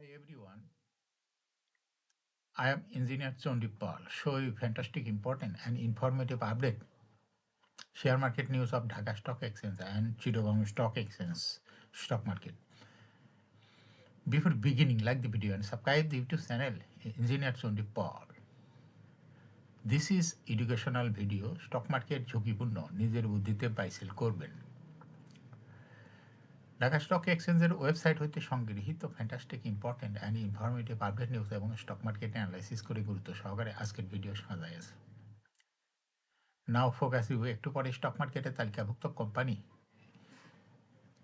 Hi everyone, I am Engineer Chondipal. Show you fantastic, important and informative update. Share market news of Dhaka Stock Exchange and Chittagong Stock Exchange stock market. Before beginning, like the video and subscribe the YouTube channel Engineer Chondipal. This is educational video. Stock market ঝুঁকিপূর্ণ নিজের বুদ্ধিতে buy sell করবেন। Dhaka stock এক্সচেঞ্জের website হইতে সংগৃহীত fantastic important and informative update news এবং stock market analysis করে গুরুত্ব সহকারে আজকের ভিডিও সাজায় আছে। নাও ফোকাস রিভিউ একটু পরে স্টক মার্কেটের তালিকাভুক্ত কোম্পানি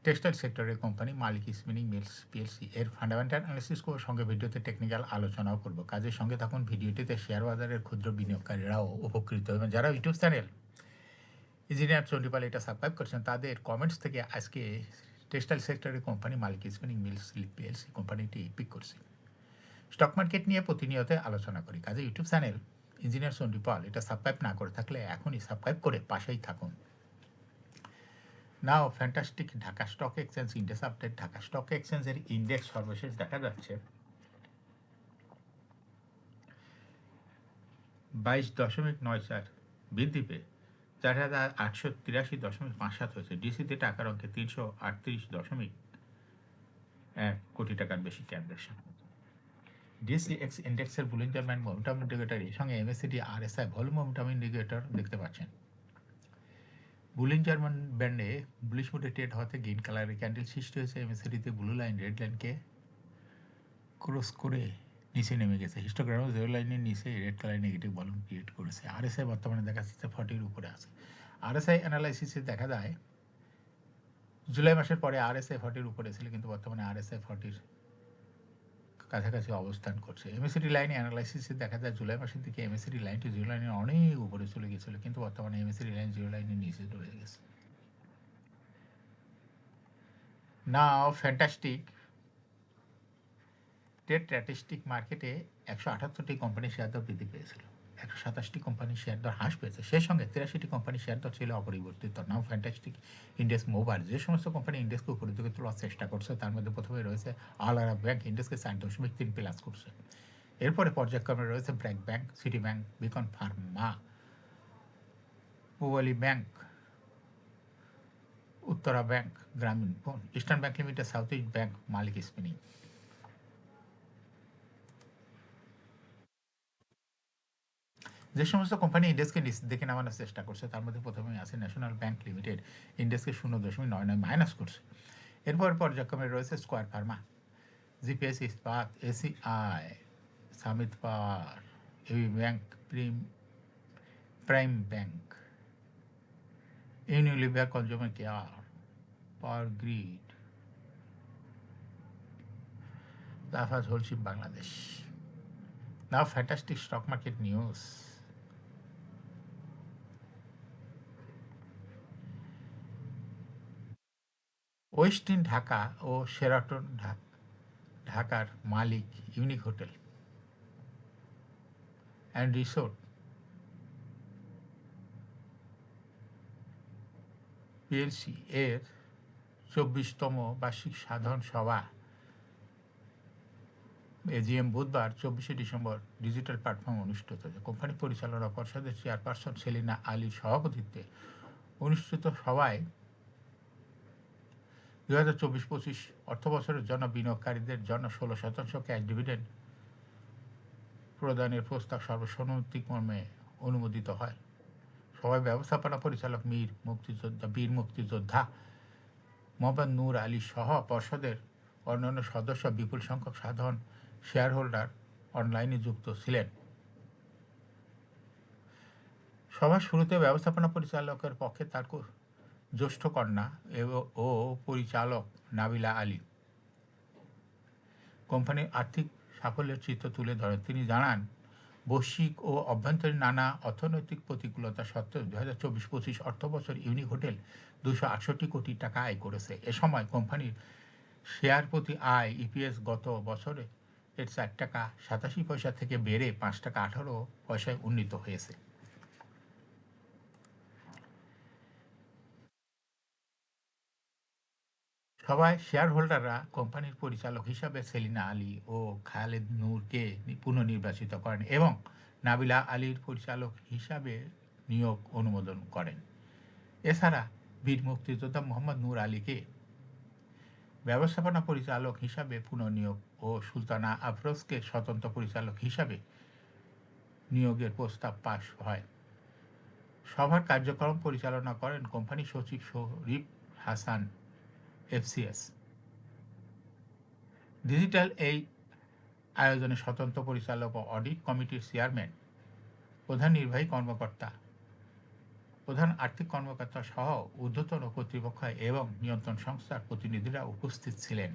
টেক্সটাইল সেক্টরের কোম্পানি মালিক স্পিনিং মিলস পিএলসি এর ফান্ডামেন্টাল অ্যানালিসিস করব, সঙ্গে ভিডিওতে টেকনিক্যাল আলোচনাও করব। কাজের সঙ্গে থাকুন। ভিডিওটিতে শেয়ার বাজারের ক্ষুদ্র বিনিয়োগকারীরাও উপকৃত হবেন। যারা ইউটিউব চ্যানেল ইঞ্জিনিয়ার চন্ডিপাল এটা সাবস্ক্রাইব করছেন তাদের কমেন্টস থেকে আজকে টেক্সটাইল সেক্টরের কোম্পানি মালিক স্পিনিং মিলস পিএলসি কোম্পানিটি পিক করছি। স্টক মার্কেট নিয়ে প্রতিনিয়ত আলোচনা করি। কাজে ইউটিউব চ্যানেল ইঞ্জিনিয়ার চন্ডিপাল এটা সাবস্ক্রাইব না করে থাকলে এখনই সাবস্ক্রাইব করে পাশেই থাকুন। Now fantastic Dhaka stock exchange index update. Dhaka stock এক্সচেঞ্জের ইন্ডেক্স সর্বশেষ দেখা যাচ্ছে 22.94 বৃদ্ধি পেয়ে 4,883.57 হয়েছে। ডিসিতে টাকার অঙ্কে 338.1 কোটি টাকার বেশি ট্রানজ্যাকশন। ডিএসইএক্স ইন্ডেক্সের বুলিঞ্জার ব্যান্ড মোমেন্টাম ইন্ডিকেটর এর সঙ্গে MACD RSI volume momentum indicator দেখতে পাচ্ছেন। বুলিঞ্জার ব্যান্ডে বুলিশ মোডে ট্রেড হওয়াতে গ্রিন কালারের ক্যান্ডেল সৃষ্টি হয়েছে। এমএসিডিতে ব্লু লাইন রেড লাইনকে ক্রস করে নিচে নেমে গেছে। হিস্টোগ্রামও জিরো লাইনের নিচে red colour negative volume create করেছে। আরএসআই বর্তমানে দেখা যাচ্ছে 40-র উপরে আছে। আরএসআই অ্যানালাইসিসে দেখা যায় জুলাই মাসের পরে আরএসআই 40-র উপরে ছিল, কিন্তু বর্তমানে আরএসআই 40-র কাছাকাছি অবস্থান করছে। এমএসিডি লাইনে অ্যানালাইসিসে দেখা যায় জুলাই মাসের দিকে এমএসিডি লাইনটি জিরো লাইনের অনেক উপরে চলে গিয়েছিল, কিন্তু বর্তমানে এমএসিডি লাইন জিরো লাইনের নিচে চলে গেছে। নাও ফ্যান্টাস্টিক ট্রেড স্ট্যাটিস্টিক মার্কেটে 178টি কোম্পানির শেয়ার দর বৃদ্ধি পেয়েছিল, 127টি কোম্পানির শেয়ার দর হ্রাস পেয়েছে। সেই সঙ্গে 83টি কোম্পানির শেয়ার দর ছিল অপরিবর্তিত। নাও ফ্যান্টাস্টিক ইন্ডেক্স মোবাইল যে সমস্ত কোম্পানি ইন্ডেক্সকে উপরের দিকে তোলার চেষ্টা করছে তার মধ্যে প্রথমে রয়েছে আল আরাব ব্যাংক, ইন্ডেক্সকে 4.3 প্লাস করছে। এরপরে পর্যায়ক্রমে রয়েছে BRAC Bank, City Bank, Beacon Pharma, Pubali Bank, Uttara Bank, Grameenphone, Eastern Bank Limited, South East Bank, Malek Spinning. যে সমস্ত কোম্পানি ইন্ডেক্সকে নিচ দিকে নামানোর চেষ্টা করছে তার মধ্যে প্রথমেই আছে ন্যাশনাল ব্যাংক লিমিটেড, ইন্ডেক্সকে 0.99 মাইনাস করছে। এরপর পর্যায়ক্রমে রয়েছে Square Pharma, GPS Ispat, ACI, Summit Power, AB Bank, Prime Bank, Unilever Consumer Care, Power Grid, Lafarge Holcim Bangladesh. Now fantastic stock market news. Westin Dhaka ও শেরাটন ঢাকার মালিক Unique Hotel and Resort PLC এর 24তম বার্ষিক সাধারণ সভা এজিএম বুধবার 24শে ডিসেম্বর ডিজিটাল প্ল্যাটফর্ম অনুষ্ঠিত হয়েছে। কোম্পানি পরিচালনা পর্ষদের চেয়ারপারসন সেলিনা আলীর সভাপতিত্বে অনুষ্ঠিত সভায় 2024-25 অর্থবছরের জন্য বিনিয়োগকারীদের জন্য 16% ক্যাশ ডিভিডেন্ড প্রদানের প্রস্তাব সর্বসম্মতিক্রমে অনুমোদিত হয়। সভায় ব্যবস্থাপনা পরিচালক বীর মুক্তিযোদ্ধা মোহাম্মদ নূর আলী সহ পর্ষদের অন্যান্য সদস্য বিপুল সংখ্যক সাধারণ শেয়ার হোল্ডার অনলাইনে যুক্ত ছিলেন। সভার শুরুতে ব্যবস্থাপনা পরিচালকের পক্ষে তার জ্যেষ্ঠ কন্যা ও পরিচালক নাবিলা আলী কোম্পানির আর্থিক সাফল্যের চিত্র তুলে ধরেন। তিনি জানান, বৈশ্বিক ও অভ্যন্তরীণ নানা অর্থনৈতিক প্রতিকূলতা সত্ত্বেও 2024-25 অর্থবছর ইউনিক হোটেল 268 কোটি টাকা আয় করেছে। এ সময় কোম্পানির শেয়ার প্রতি আয় ইপিএস গত বছরে এর 4 টাকা 87 পয়সা থেকে বেড়ে 5 টাকা 18 পয়সায় উন্নীত হয়েছে। সবাই শেয়ার হোল্ডাররা কোম্পানির পরিচালক হিসাবে সেলিনা আলী ও খালেদ নূরকে পুনর্নির্বাচিত করেন এবং নাবিলা আলীর পরিচালক হিসাবে নিয়োগ অনুমোদন করেন। এছাড়া বীর মুক্তিযোদ্ধা মোহাম্মদ নূর আলীকে ব্যবস্থাপনা পরিচালক হিসাবে পুনর্নিয়োগ ও সুলতানা আফরোজকে স্বতন্ত্র পরিচালক হিসাবে নিয়োগের প্রস্তাব পাশ হয়। সভার কার্যক্রম পরিচালনা করেন কোম্পানি সচিব শরীফ হাসান এফসিএস। ডিজিটাল এই আয়োজনে স্বতন্ত্র পরিচালক ও অডিট কমিটির চেয়ারম্যান, প্রধান নির্বাহী কর্মকর্তা, প্রধান আর্থিক কর্মকর্তা সহ ঊর্ধ্বতন কর্তৃপক্ষ এবং নিয়ন্ত্রণ সংস্থার প্রতিনিধিরা উপস্থিত ছিলেন।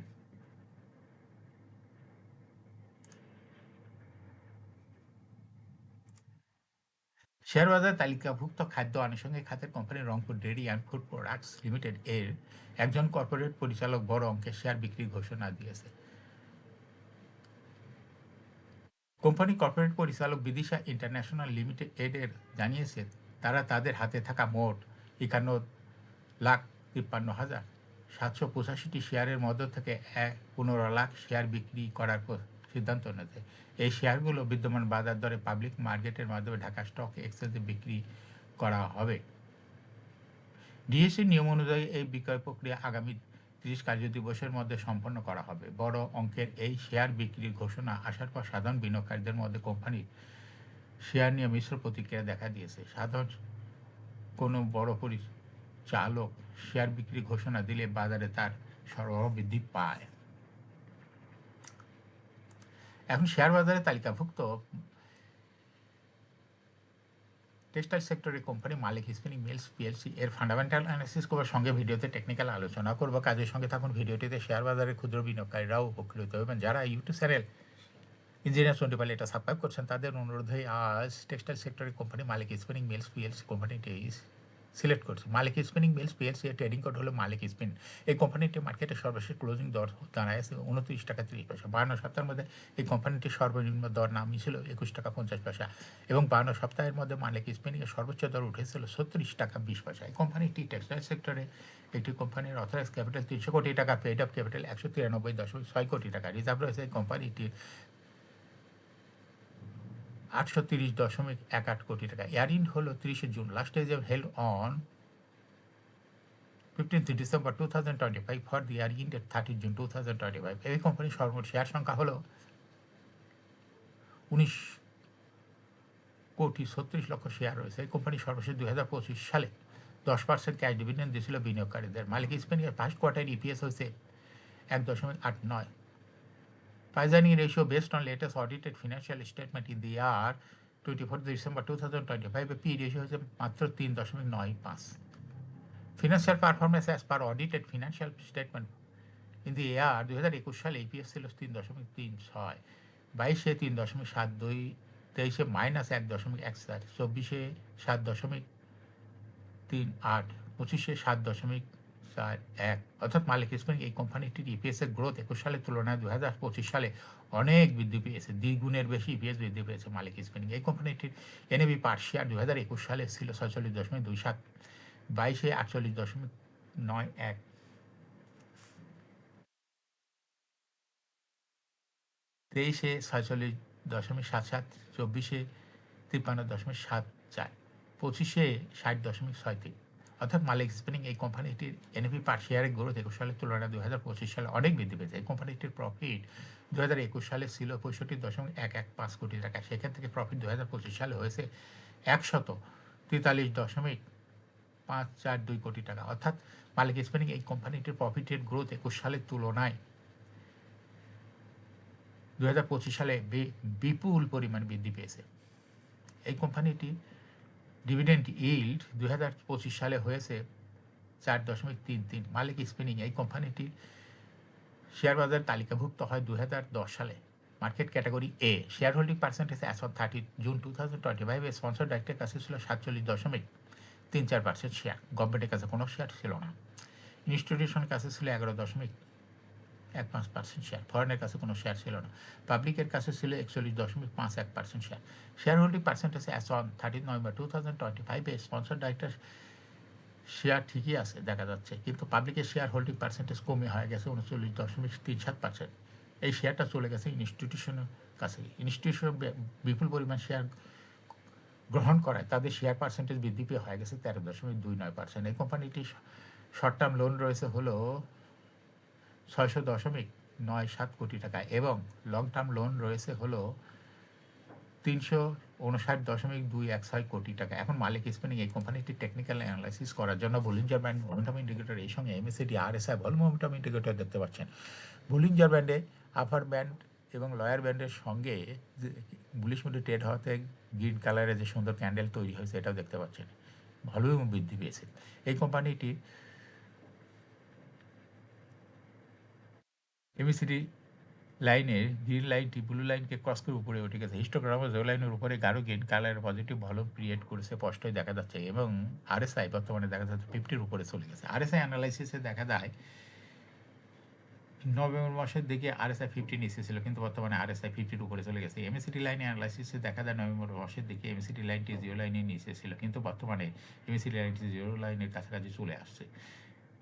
শেয়ারবাজার তালিকাভুক্ত খাদ্য আনুষঙ্গিক খাতের company Rangpur dairy and food products limited এর একজন কর্পোরেট পরিচালক বড় অঙ্কের শেয়ার বিক্রির ঘোষণা দিয়েছে। কোম্পানি কর্পোরেট পরিচালক বিদিশা ইন্টারন্যাশনাল লিমিটেড এর জানিয়েছে তারা তাদের হাতে থাকা মোট 51,53,785টি শেয়ারের মধ্য থেকে 15 লাখ শেয়ার বিক্রি করার সিদ্ধান্ত নিয়েছে। এই শেয়ারগুলো বিদ্যমান বাজার দরে পাবলিক মার্কেটের মাধ্যমে ঢাকা স্টক এক্সচেঞ্জে বিক্রি করা হবে। ডিএসসির নিয়ম অনুযায়ী এই বিক্রয় প্রক্রিয়া আগামী 30 কার্যদিবসের মধ্যে সম্পন্ন করা হবে। বড় অঙ্কের এই শেয়ার বিক্রির ঘোষণা আসার পর সাধারণ বিনিয়োগকারীদের মধ্যে কোম্পানির শেয়ার নিয়ে মিশ্র প্রতিক্রিয়া দেখা দিয়েছে। সাধারণ কোনো বড় পরিচালক শেয়ার বিক্রি ঘোষণা দিলে বাজারে তার সরবরাহ বৃদ্ধি পায়। এখন শেয়ার বাজারে তালিকাভুক্ত টেক্সটাইল সেক্টরের কোম্পানি মালিক স্পিনিং মিলস পিএলসি এর ফান্ডামেন্টাল অ্যানালিসিস করবার সঙ্গে ভিডিওতে টেকনিক্যাল আলোচনা করব। কাজের সঙ্গে থাকুন ভিডিওটিতে। শেয়ার বাজারের ক্ষুদ্র বিনিয়োগকারীরাও উপকৃত হবেন। যারা ইউটিউব চ্যানেল ইঞ্জিনিয়ার টোয়েন্টি এটা সাবস্ক্রাইব করছেন তাদের অনুরোধে আজ টেক্সটাইল সেক্টরের কোম্পানি মালিক স্পিনিং মিলস পিএলসি কোম্পানিটি সিলেক্ট করছি। মালিক স্পিনিং মিলস পিএলসি এর ট্রেডিং কোড হলো মালিক স্পিন। এই কোম্পানিটি মার্কেটে সর্বশেষ ক্লোজিং দর দাঁড়ায় 29 টাকা 30 পয়সা। 52 সপ্তাহের মধ্যে এই কোম্পানিটির সর্বনিম্ন দর নামই ছিল 21 টাকা 50 পয়সা এবং 52 সপ্তাহের মধ্যে মালিক স্পিনিংয়ের সর্বোচ্চ দর উঠেছিল 36 টাকা 20 পয়সা। এই কোম্পানিটি টেক্সটাইল সেক্টরে একটি কোম্পানির অথরাইজ ক্যাপিটাল 300 কোটি টাকা, পেড আপ ক্যাপিটাল 193.6 কোটি টাকা, রিজার্ভ রয়েছে এই কোম্পানিটির 830.18 কোটি টাকা। এয়ারিন্ড হলো 30 June. Last day held on 15 December 2025 for the year ended 30 June 2025। এই কোম্পানির সর্বমোট শেয়ার সংখ্যা হলো 19,36,00,000 শেয়ার রয়েছে। এই কোম্পানি সর্বশেষ 2025 সালে 10% ক্যাশ ডিভিডেন্ড দিয়েছিল বিনিয়োগকারীদের। মালিক স্পিনিংয়ের ফার্স্ট কোয়ার্টার ইপিএস হয়েছে 1.89। Price-earning ratio based on latest audited financial statement in the year 24 December 2025 P ratio হচ্ছে মাত্র 3.95। Financial performance as per audited financial statement in the year 2021 সালে EPS ছিল 3.36, 22-এ 3.72, 23-এ -1.14, 24-এ 7.38, 25-এ 7.41। অর্থাৎ মালিক স্পিনিং এই কোম্পানিটির ইপিএসের গ্রোথ 21 সালের তুলনায় 2025 সালে অনেক বৃদ্ধি পেয়েছে। দ্বিগুণের বেশি ইপিএস বৃদ্ধি পেয়েছে মালিক স্পিনিং। এই কোম্পানিটির এনএভি পার শেয়ার 2021 সালে ছিল 46.27, 22-এ 48.91, 23-এ 46.77, 24-এ 53.74, 25-এ 60.63। অর্থাৎ মালিক স্পিনিং এই কোম্পানিটির এনএভি পার শেয়ারের গ্রোথ 21 সালের তুলনায় 2025 সালে অনেক বৃদ্ধি পেয়েছে। এই কোম্পানিটির প্রফিট 2021 সালে ছিল 65.115 কোটি টাকা। সেখান থেকে প্রফিট 2025 সালে হয়েছে 143.542 কোটি টাকা। অর্থাৎ মালিক স্পিনিং এই কোম্পানিটির প্রফিটের গ্রোথ 21 সালের তুলনায় 2025 সালে বিপুল পরিমাণ বৃদ্ধি পেয়েছে। এই কোম্পানিটি ডিভিডেন্ড ইল্ড 2025 সালে হয়েছে 4.33। মালিক স্পিনিং এই কোম্পানিটি শেয়ার বাজার তালিকাভুক্ত হয় 2010 সালে। Market category A. Share holding percentage as of 30 June 2025 sponsor ডাইরেক্টের কাছে ছিল 47.34% শেয়ার। গভর্নমেন্টের কাছে কোনো শেয়ার ছিল না। ইনস্টিটিউশনের কাছে ছিল 11.15% শেয়ার। ফরেনের কাছে কোনো শেয়ার ছিল না। পাবলিকের কাছে ছিল 41.51% share. Share holding percentage as on 30 November 2025 sponsor director share ঠিকই আছে দেখা যাচ্ছে, কিন্তু পাবলিকের শেয়ার হোল্ডিং পার্সেন্টেজ কমে হয়ে গেছে 39.37%। এই শেয়ারটা চলে গেছে ইনস্টিটিউশনের কাছে। ইনস্টিটিউশন বিপুল পরিমাণ শেয়ার গ্রহণ করায় তাদের শেয়ার পার্সেন্টেজ বৃদ্ধি পেয়ে হয়ে গেছে 13.29%। এই কোম্পানিটির শর্ট টার্ম লোন রয়েছে হলো 600.97 কোটি টাকা এবং লং টার্ম লোন রয়েছে হলো 359.216 কোটি টাকা। এখন মালিক স্পেনিং এই কোম্পানিটির টেকনিক্যাল অ্যানালাইসিস করার জন্য বলিঞ্জার ব্যান্ড মোমেন্টাম ইন্ডিকেটর এই সঙ্গে এমএসিডি আরএসআই ভল মোমেন্টাম ইন্ডিকেটর দেখতে পাচ্ছেন। বলিঞ্জার ব্যান্ডে আপার ব্যান্ড এবং লয়ার ব্যান্ডের সঙ্গে বুলিশ মুডে ট্রেড হওয়াতে গ্রিন কালারের যে সুন্দর ক্যান্ডেল তৈরি হয়েছে এটাও দেখতে পাচ্ছেন, ভলিউম বৃদ্ধি পেয়েছে। এই কোম্পানিটি এমএসিডি লাইনের গ্রিন লাইনটি ব্লু লাইনকে ক্রস করে উপরে উঠে গেছে। হিস্টোগ্রামে জো লাইনের উপরে গাঢ় গ্রিন কালারের পজিটিভ ভলিউম ক্রিয়েট করেছে স্পষ্টই দেখা যাচ্ছে এবং আরএসআই বর্তমানে দেখা যাচ্ছে 50-র উপরে চলে গেছে। আরএসআই অ্যানালাইসিসে দেখা যায় নভেম্বর মাসের দিকে আরএসআই 50 নিচে ছিল, কিন্তু বর্তমানে আরএসআই 50-র উপরে চলে গেছে। এমএসিডি লাইনে অ্যানালাইসিসে দেখা যায় নভেম্বর মাসের দিকে এমএসিডি লাইনটি জিরো লাইনের নিচে ছিল, কিন্তু বর্তমানে এমএসিডি লাইনটি জিরো লাইনের কাছাকাছি চলে আসছে।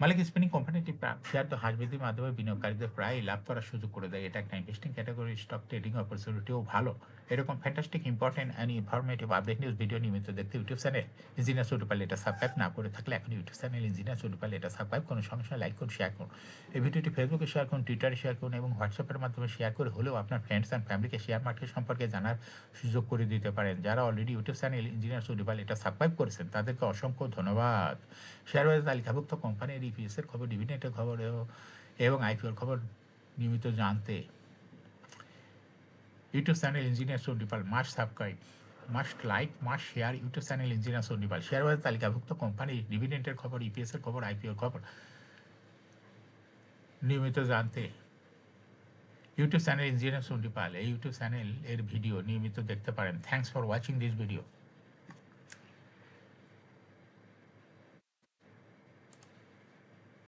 মালিক স্পেনিং কোম্পানিটি শেয়ার তো হ্রাস বৃদ্ধির মাধ্যমে বিনিয়োগকারীদের প্রায় লাভ করার সুযোগ করে দেয়। এটা একটা ইনভেস্টিং ক্যাটাগরি স্টক ট্রেডিং অপরচুনিটিও ভালো। এরকম fantastic important and informative update news video নিয়মিত দেখতে ইউটিউব চ্যানেল ইঞ্জিনিয়ার চট্টোপাল এটা সাবস্ক্রাইব না করে থাকলে এখন ইউটিউব চ্যানেল ইঞ্জিনিয়ার চট্টোপাল এটা সাবস্ক্রাইব করুন, সঙ্গে সঙ্গে লাইক করুন, শেয়ার করুন। এই ভিডিওটি ফেসবুকে শেয়ার করুন, টুইটারে শেয়ার করুন এবং হোয়াটসঅ্যাপের মাধ্যমে শেয়ার করে হলেও আপনার ফ্রেন্ডস অ্যান্ড ফ্যামিলিকে শেয়ার মার্কেট সম্পর্কে জানার সুযোগ করে দিতে পারেন। যারা অলরেডি ইউটিউব চ্যানেল ইঞ্জিনিয়ার চট্টোপাল এটা সাবস্ক্রাইব করেছেন তাদেরকে অসংখ্য ধন্যবাদ। শেয়ার বাজার তালিকাভুক্ত কোম্পানির ইপিএসের খবর, ডিভিডেন্ডের খবর এবং আইপিওর খবর নিয়মিত জানতে YouTube channel engineer Chandipal must subscribe, must like, must share YouTube channel engineer Chandipal. Share বাজার তালিকাভুক্ত কোম্পানি ডিভিডেন্ডের খবর, ইপিএসের খবর, আইপিওর খবর নিয়মিত জানতে ইউটিউব চ্যানেল ইঞ্জিনিয়ার চন্ডিপাল এই ইউটিউব চ্যানেল এর ভিডিও নিয়মিত দেখতে পারেন। Thanks for watching this video.